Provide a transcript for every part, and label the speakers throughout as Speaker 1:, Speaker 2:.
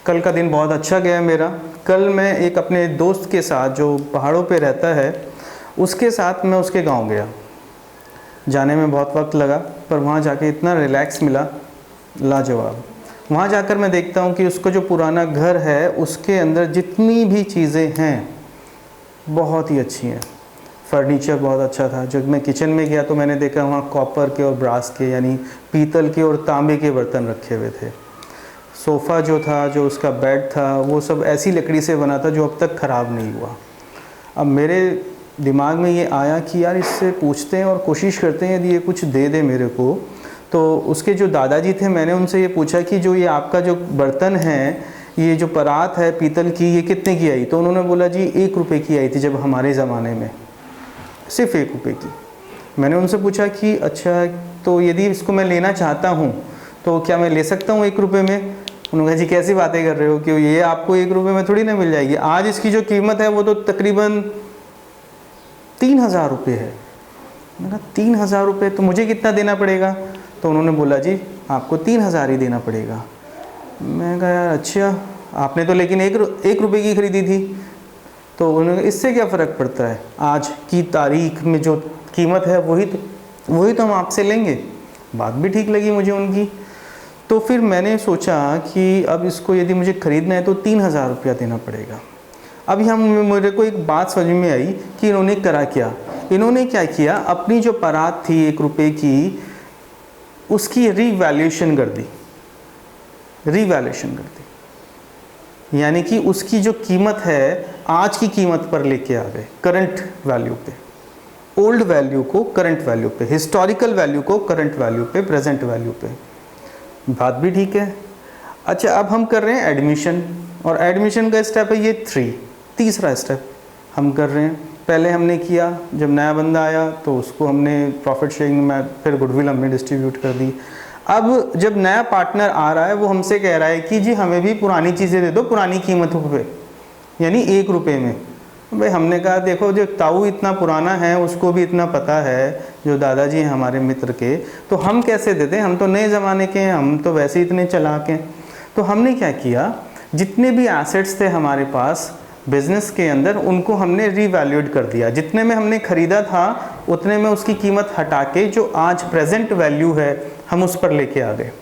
Speaker 1: कल का दिन बहुत अच्छा गया मेरा। कल मैं एक अपने दोस्त के साथ जो पहाड़ों पे रहता है उसके साथ मैं उसके गांव गया। जाने में बहुत वक्त लगा पर वहाँ जाके इतना रिलैक्स मिला, लाजवाब। वहाँ जाकर मैं देखता हूँ कि उसका जो पुराना घर है उसके अंदर जितनी भी चीज़ें हैं बहुत ही अच्छी हैं। फर्नीचर बहुत अच्छा था। जब मैं किचन में गया तो मैंने देखा वहाँ कॉपर के और ब्रास के यानी पीतल के और तांबे के बर्तन रखे हुए थे। सोफ़ा जो था, जो उसका बेड था, वो सब ऐसी लकड़ी से बना था जो अब तक ख़राब नहीं हुआ। अब मेरे दिमाग में ये आया कि यार इससे पूछते हैं और कोशिश करते हैं यदि ये कुछ दे दे मेरे को। तो उसके जो दादाजी थे, मैंने उनसे ये पूछा कि जो ये आपका जो बर्तन है, ये जो परात है पीतल की, ये कितने की आई? तो उन्होंने बोला जी 1 रुपये की आई थी जब हमारे ज़माने में, सिर्फ 1 रुपये की। मैंने उनसे पूछा कि अच्छा, तो यदि इसको मैं लेना चाहता हूँ तो क्या मैं ले सकता हूँ 1 रुपये में? उन्होंने कहा जी कैसी बातें कर रहे हो कि ये आपको 1 रुपये में थोड़ी ना मिल जाएगी। आज इसकी जो कीमत है वो तो तकरीबन 3000 रुपये है। मैंने कहा 3000 रुपये, तो मुझे कितना देना पड़ेगा? तो उन्होंने बोला जी आपको 3000 ही देना पड़ेगा। मैं कहा यार अच्छा, आपने तो लेकिन 1 रुपये की ख़रीदी थी। तो उन्होंने कहा इससे क्या फ़र्क पड़ता है, आज की तारीख में जो कीमत है वही तो हम आपसे लेंगे। बात भी ठीक लगी मुझे उनकी। तो फिर मैंने सोचा कि अब इसको यदि मुझे ख़रीदना है तो 3000 रुपया देना पड़ेगा। अब यहाँ मेरे को एक बात समझ में आई कि इन्होंने करा क्या। इन्होंने क्या किया, अपनी जो परात थी 1 रुपये की, उसकी रीवैल्यूएशन कर दी। यानी कि उसकी जो कीमत है आज की कीमत पर लेके आ गए, करंट वैल्यू पे। ओल्ड वैल्यू को करंट वैल्यू पे, हिस्टोरिकल वैल्यू को करंट वैल्यू पे, प्रेजेंट वैल्यू पे। बात भी ठीक है। अच्छा, अब हम कर रहे हैं एडमिशन, और एडमिशन का स्टेप है ये तीसरा स्टेप हम कर रहे हैं। पहले हमने किया, जब नया बंदा आया तो उसको हमने प्रॉफिट शेयरिंग में, फिर गुडविल हमने डिस्ट्रीब्यूट कर दी। अब जब नया पार्टनर आ रहा है वो हमसे कह रहा है कि जी हमें भी पुरानी चीज़ें दे दो पुरानी कीमतों पे, यानी 1 रुपये में। भाई हमने कहा देखो, जो ताऊ इतना पुराना है उसको भी इतना पता है, जो दादाजी हैं हमारे मित्र के, तो हम कैसे देते? हम तो नए ज़माने के हैं, हम तो वैसे इतने चालाक हैं। तो हमने क्या किया, जितने भी एसेट्स थे हमारे पास बिज़नेस के अंदर, उनको हमने रीवैल्यूएट कर दिया। जितने में हमने ख़रीदा था उतने में उसकी कीमत हटा के जो आज प्रेजेंट वैल्यू है हम उस पर लेके आ गए।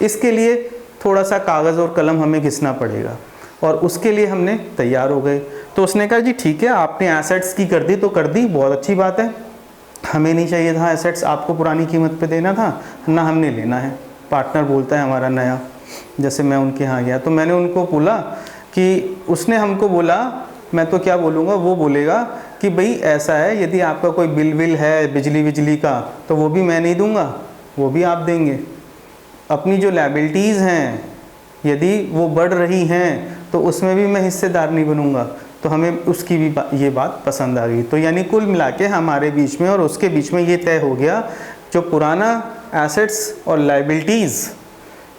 Speaker 1: इसके लिए थोड़ा सा कागज़ और कलम हमें घिसना पड़ेगा, और उसके लिए हमने तैयार हो गए। तो उसने कहा जी ठीक है, आपने एसेट्स की कर दी तो कर दी, बहुत अच्छी बात है। हमें नहीं चाहिए था एसेट्स, आपको पुरानी कीमत पे देना था ना, हमने लेना है। पार्टनर बोलता है हमारा नया। जैसे मैं उनके यहाँ गया तो मैंने उनको बोला कि, उसने हमको बोला, मैं तो क्या बोलूँगा, वो बोलेगा कि भाई ऐसा है, यदि आपका कोई बिल है बिजली का तो वो भी मैं नहीं दूँगा, वो भी आप देंगे। अपनी जो लायबिलिटीज़ हैं यदि वो बढ़ रही हैं तो उसमें भी मैं हिस्सेदार नहीं बनूंगा। तो हमें उसकी भी ये बात पसंद आ गई। तो यानी कुल मिला के हमारे बीच में और उसके बीच में ये तय हो गया, जो पुराना एसेट्स और लायबिलिटीज़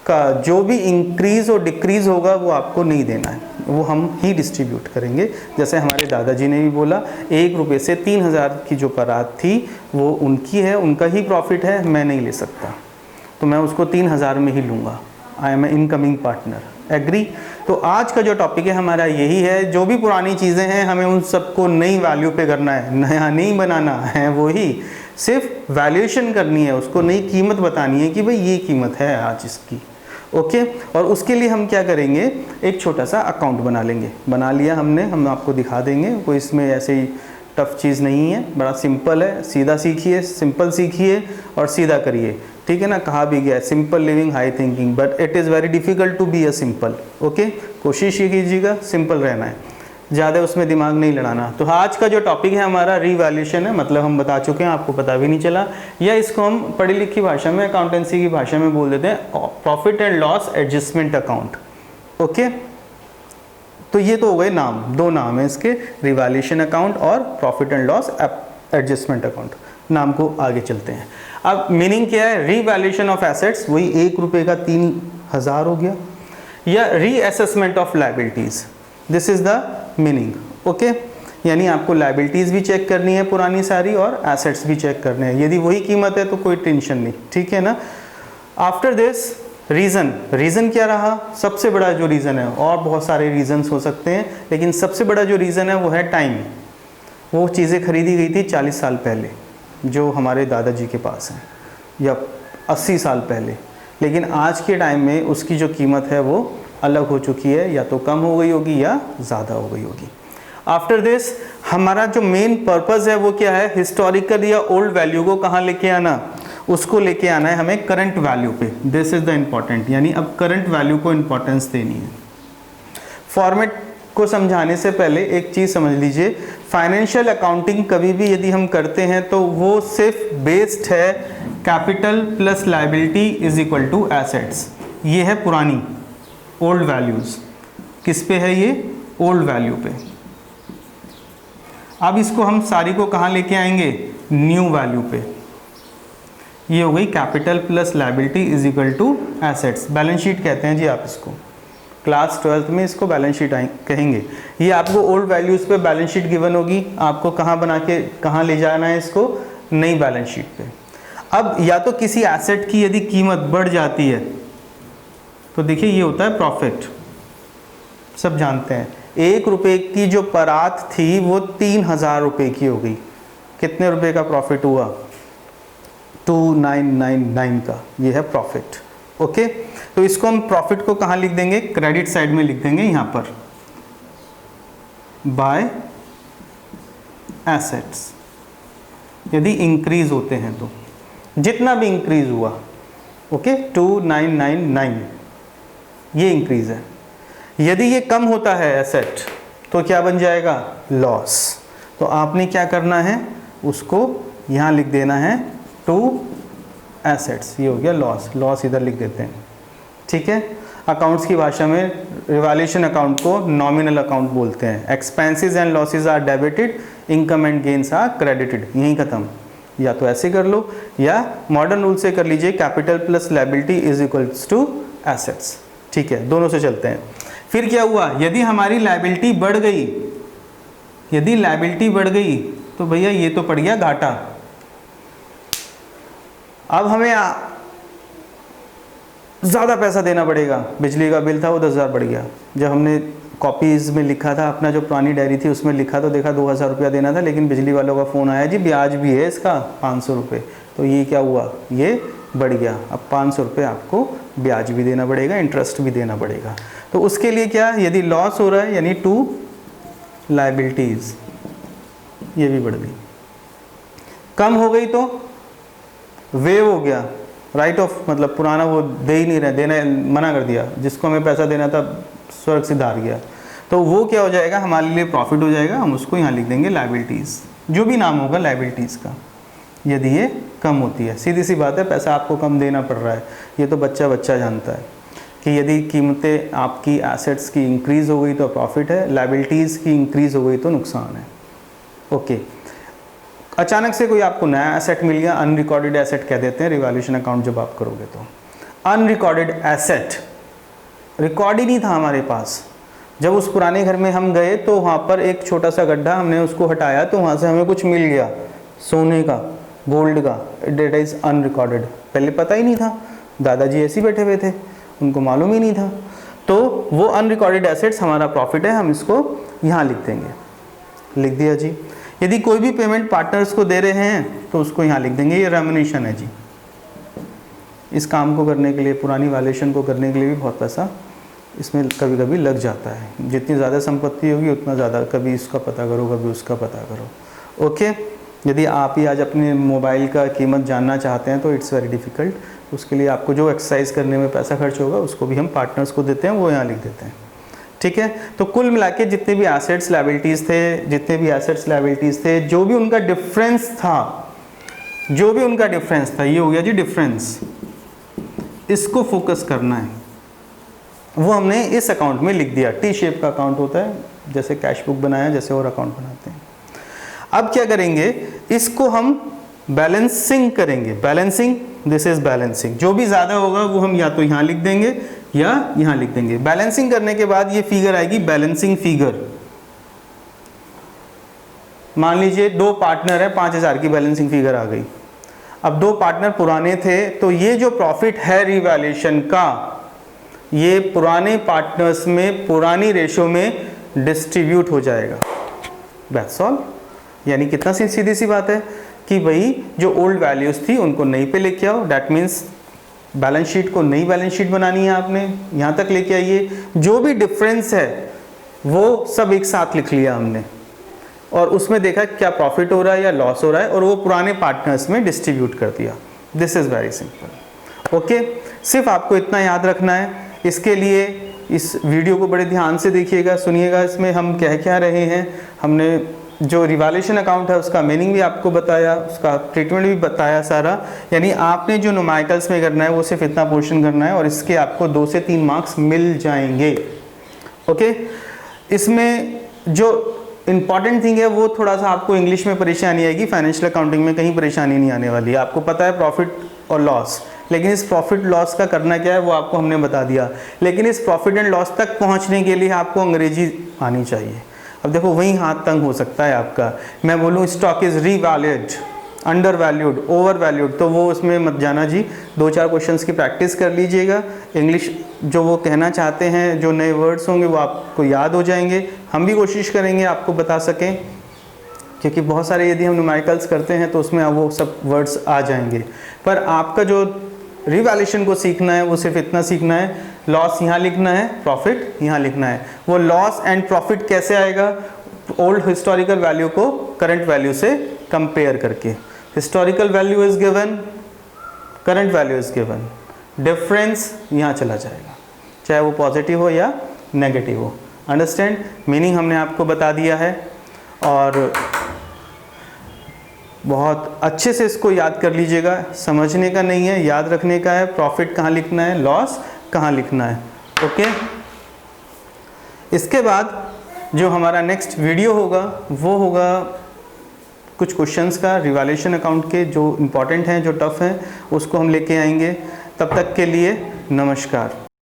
Speaker 1: का जो भी इंक्रीज़ और डिक्रीज़ होगा वो आपको नहीं देना है, वो हम ही डिस्ट्रीब्यूट करेंगे। जैसे हमारे दादाजी ने भी बोला, 1 रुपये से 3000 की जो परात थी वो उनकी है, उनका ही प्रॉफिट है, मैं नहीं ले सकता, तो मैं उसको 3000 में ही लूँगा। I am a incoming partner, agree. तो आज का जो टॉपिक है हमारा यही है, जो भी पुरानी चीज़ें हैं हमें उन सबको नई वैल्यू पे करना है, नया नहीं बनाना है, वही सिर्फ वैल्यूएशन करनी है, उसको नई कीमत बतानी है कि भाई ये कीमत है आज इसकी। ओके, और उसके लिए हम क्या करेंगे, एक छोटा सा अकाउंट बना लेंगे। बना लिया हमने, हम आपको दिखा देंगे, कोई इसमें ऐसे ही टफ चीज़ नहीं है, बड़ा सिंपल है। सीधा सीखिए, सिंपल सीखिए और सीधा करिए, ठीक है ना। कहा भी गया simple living high thinking, but it is very difficult to be a simple. Okay, कोशिश ये कीजिएगा सिंपल रहना है, ज़्यादा उसमें दिमाग नहीं लड़ाना। तो आज का जो टॉपिक है हमारा रीवैल्यूएशन है, मतलब हम बता चुके हैं, आपको पता भी नहीं चला, या इसको हम पढ़ी लिखी भाषा में, अकाउंटेंसी की भाषा में बोल देते हैं profit and loss adjustment account. Okay, तो ये तो हो गए नाम, 2 नाम है इसके, रिवैल्यूएशन अकाउंट और profit and loss adjustment account. नाम को आगे चलते हैं। अब मीनिंग क्या है, रीवैल्यूएशन ऑफ एसेट्स, वही 1 रुपये का 3000 हो गया, या reassessment of liabilities, this is the meaning. Okay, यानी आपको लायबिलिटीज़ भी चेक करनी है पुरानी सारी, और एसेट्स भी चेक करने हैं। यदि वही कीमत है तो कोई टेंशन नहीं, ठीक है ना। आफ्टर दिस रीज़न क्या रहा? सबसे बड़ा जो रीज़न है, और बहुत सारे रीज़न्स हो सकते हैं, लेकिन सबसे बड़ा जो रीज़न है वो है टाइम। वो चीज़ें खरीदी गई थी 40 साल पहले जो हमारे दादाजी के पास हैं, या 80 साल पहले, लेकिन आज के टाइम में उसकी जो कीमत है वो अलग हो चुकी है, या तो कम हो गई होगी या ज़्यादा हो गई होगी। आफ्टर दिस हमारा जो मेन पर्पज़ है वो क्या है? हिस्टोरिकल या ओल्ड वैल्यू को कहाँ लेके आना? उसको लेके आना है हमें करंट वैल्यू पे। दिस इज़ द इम्पॉर्टेंट, यानी अब करंट वैल्यू को इम्पोर्टेंस देनी है। फॉर्मेट को समझाने से पहले एक चीज़ समझ लीजिए, फाइनेंशियल अकाउंटिंग कभी भी यदि हम करते हैं तो वो सिर्फ बेस्ड है capital plus liability is equal to assets. ये है पुरानी ओल्ड वैल्यूज़। किस पे है ये? ओल्ड वैल्यू पे। अब इसको हम सारी को कहाँ लेके आएंगे? न्यू वैल्यू पे। ये हो गई capital plus liability is equal to assets. Balance sheet कहते हैं जी आप इसको, क्लास 12th में इसको बैलेंस शीट कहेंगे। ये आपको ओल्ड वैल्यूज़ पे बैलेंस शीट गिवन होगी, आपको कहाँ बना के कहाँ ले जाना है इसको? नई बैलेंस शीट पे। अब या तो किसी एसेट की यदि कीमत बढ़ जाती है तो देखिए ये होता है प्रॉफिट, सब जानते हैं। 1 रुपये की जो परात थी वो 3000 रुपये की हो गई। कितने रुपए का प्रॉफिट हुआ? 2999 का। ये है प्रॉफिट। ओके, तो इसको हम प्रॉफिट को कहाँ लिख देंगे? क्रेडिट साइड में लिख देंगे, यहाँ पर बाय एसेट्स। यदि इंक्रीज होते हैं तो जितना भी इंक्रीज हुआ, ओके, 2999 ये इंक्रीज है। यदि ये कम होता है एसेट तो क्या बन जाएगा? लॉस। तो आपने क्या करना है? उसको यहाँ लिख देना है टू एसेट्स। ये हो गया लॉस, लॉस इधर लिख देते हैं, ठीक है। अकाउंट्स की भाषा में रिवैल्यूएशन अकाउंट को नॉमिनल अकाउंट बोलते हैं। Expenses and losses are debited, income and gains are credited. यहीं खत्म। या तो ऐसे कर लो या मॉडर्न रूल से कर लीजिए, capital plus liability is equals to assets. ठीक है, दोनों से चलते हैं। फिर क्या हुआ? यदि हमारी लायबिलिटी बढ़ गई, यदि लायबिलिटी बढ़ गई तो भैया ये तो पड़ गया घाटा। अब हमें ज़्यादा पैसा देना पड़ेगा। बिजली का बिल था वो 10,000 बढ़ गया। जब हमने कॉपीज़ में लिखा था, अपना जो पुरानी डायरी थी उसमें लिखा तो देखा 2000 रुपया देना था, लेकिन बिजली वालों का फ़ोन आया जी ब्याज भी है इसका 500 रुपये। तो ये क्या हुआ? ये बढ़ गया। अब 500 रुपये आपको ब्याज भी देना पड़ेगा, इंटरेस्ट भी देना पड़ेगा। तो उसके लिए क्या, यदि लॉस हो रहा है यानी टू लायबिलिटीज़, ये भी बढ़ गई। कम हो गई तो वेव हो गया, राइट ऑफ, मतलब पुराना वो दे ही नहीं रहे, देना मना कर दिया, जिसको हमें पैसा देना था स्वर्ग से धार गया। तो वो क्या हो जाएगा? हमारे लिए प्रॉफिट हो जाएगा। हम उसको यहाँ लिख देंगे लायबिलिटीज़, जो भी नाम होगा लायबिलिटीज़ का, यदि ये कम होती है। सीधी सी बात है, पैसा आपको कम देना पड़ रहा है, ये तो बच्चा बच्चा जानता है कि यदि कीमतें आपकी एसेट्स की इंक्रीज़ हो गई तो प्रॉफिट है, लायबिलिटीज़ की इंक्रीज़ हो गई तो नुकसान है। ओके, अचानक से कोई आपको नया एसेट मिल गया, अनरिकॉर्डेड एसेट कह देते हैं रिवैल्यूएशन अकाउंट जब आप करोगे तो। अनरिकॉर्डेड एसेट, रिकॉर्ड ही नहीं था हमारे पास। जब उस पुराने घर में हम गए तो वहाँ पर एक छोटा सा गड्ढा, हमने उसको हटाया तो वहाँ से हमें कुछ मिल गया सोने का, गोल्ड का। That is unrecorded. पहले पता ही नहीं था, दादाजी ऐसे ही बैठे हुए थे, उनको मालूम ही नहीं था। तो वो अनरिकॉर्डेड एसेट्स हमारा प्रॉफिट है, हम इसको यहाँ लिख देंगे। लिख दिया जी। यदि कोई भी पेमेंट पार्टनर्स को दे रहे हैं तो उसको यहाँ लिख देंगे, ये रेम्युनेशन है जी। इस काम को करने के लिए, पुरानी वैल्यूएशन को करने के लिए भी बहुत पैसा इसमें कभी कभी लग जाता है। जितनी ज़्यादा संपत्ति होगी उतना ज़्यादा, कभी इसका पता करो कभी उसका पता करो। ओके, यदि आप ही आज अपने मोबाइल का कीमत जानना चाहते हैं तो इट्स वेरी डिफ़िकल्ट। उसके लिए आपको जो एक्सरसाइज करने में पैसा खर्च होगा उसको भी हम पार्टनर्स को देते हैं, वो यहाँ लिख देते हैं। ठीक है, तो कुल मिला के जितने भी एसेट्स लायबिलिटीज़ थे, जो भी उनका डिफरेंस था, ये हो गया जी डिफरेंस। इसको फोकस करना है, वो हमने इस अकाउंट में लिख दिया। टी शेप का अकाउंट होता है, जैसे कैश बुक बनाया, जैसे और अकाउंट बनाते हैं। अब क्या करेंगे, इसको हम बैलेंसिंग करेंगे। Balancing, this is balancing. जो भी ज़्यादा होगा वो हम या तो यहाँ लिख देंगे या यहाँ लिख देंगे। बैलेंसिंग करने के बाद ये फिगर आएगी, बैलेंसिंग फिगर। मान लीजिए 2 पार्टनर है, 5000 की बैलेंसिंग फिगर आ गई। अब 2 पार्टनर पुराने थे, तो ये जो प्रॉफिट है रिवैल्यूएशन का, ये पुराने पार्टनर्स में पुरानी रेशो में डिस्ट्रीब्यूट हो जाएगा। That's all. यानी कितना सीधी सी बात है कि भाई जो ओल्ड वैल्यूज थी उनको नई पे लेके आओ। दैट मीन्स बैलेंस शीट को नई बैलेंस शीट बनानी है आपने, यहाँ तक लेके आइए। जो भी डिफरेंस है वो सब एक साथ लिख लिया हमने और उसमें देखा क्या प्रॉफिट हो रहा है या लॉस हो रहा है और वो पुराने पार्टनर्स में डिस्ट्रीब्यूट कर दिया। This is very simple. Okay, सिर्फ आपको इतना याद रखना है। इसके लिए इस वीडियो को बड़े ध्यान से देखिएगा, सुनिएगा। इसमें हम कह क्या रहे हैं, हमने जो रिवैल्यूएशन अकाउंट है उसका मीनिंग भी आपको बताया, उसका ट्रीटमेंट भी बताया सारा। यानी आपने जो न्यूमेरिकल्स में करना है वो सिर्फ इतना पोर्शन करना है और इसके आपको 2 से 3 मार्क्स मिल जाएंगे। ओके, इसमें जो इंपॉर्टेंट थिंग है वो थोड़ा सा आपको इंग्लिश में परेशानी आएगी, फाइनेंशियल अकाउंटिंग में कहीं परेशानी नहीं आने वाली है। आपको पता है प्रॉफिट और लॉस, लेकिन इस प्रॉफिट लॉस का करना क्या है वो आपको हमने बता दिया। लेकिन इस प्रॉफिट एंड लॉस तक पहुंचने के लिए आपको अंग्रेजी आनी चाहिए। अब देखो वहीं हाथ तंग हो सकता है आपका। मैं बोलूँ stock is revalued, under valued, over valued, तो वो उसमें मत जाना जी। 2-4 क्वेश्चंस की प्रैक्टिस कर लीजिएगा। इंग्लिश जो वो कहना चाहते हैं, जो नए वर्ड्स होंगे वो आपको याद हो जाएंगे। हम भी कोशिश करेंगे आपको बता सकें, क्योंकि बहुत सारे यदि हम न्यूमेरिकल्स करते हैं तो उसमें वो सब वर्ड्स आ जाएंगे। पर आपका जो रिवैल्यूएशन को सीखना है वो सिर्फ इतना सीखना है, लॉस यहाँ लिखना है, प्रॉफिट यहाँ लिखना है। वो लॉस एंड प्रॉफिट कैसे आएगा? ओल्ड हिस्टोरिकल वैल्यू को करंट वैल्यू से कंपेयर करके। Historical value is given, current value is given, difference यहाँ चला जाएगा, चाहे वो पॉजिटिव हो या नेगेटिव हो। अंडरस्टैंड? मीनिंग हमने आपको बता दिया है और बहुत अच्छे से इसको याद कर लीजिएगा। समझने का नहीं है, याद रखने का है। प्रॉफिट कहाँ लिखना है, लॉस कहाँ लिखना है। ओके, इसके बाद जो हमारा नेक्स्ट वीडियो होगा वो होगा कुछ क्वेश्चंस का रिवैल्यूएशन अकाउंट के, जो इम्पोर्टेंट हैं, जो टफ हैं, उसको हम लेके आएंगे। तब तक के लिए नमस्कार।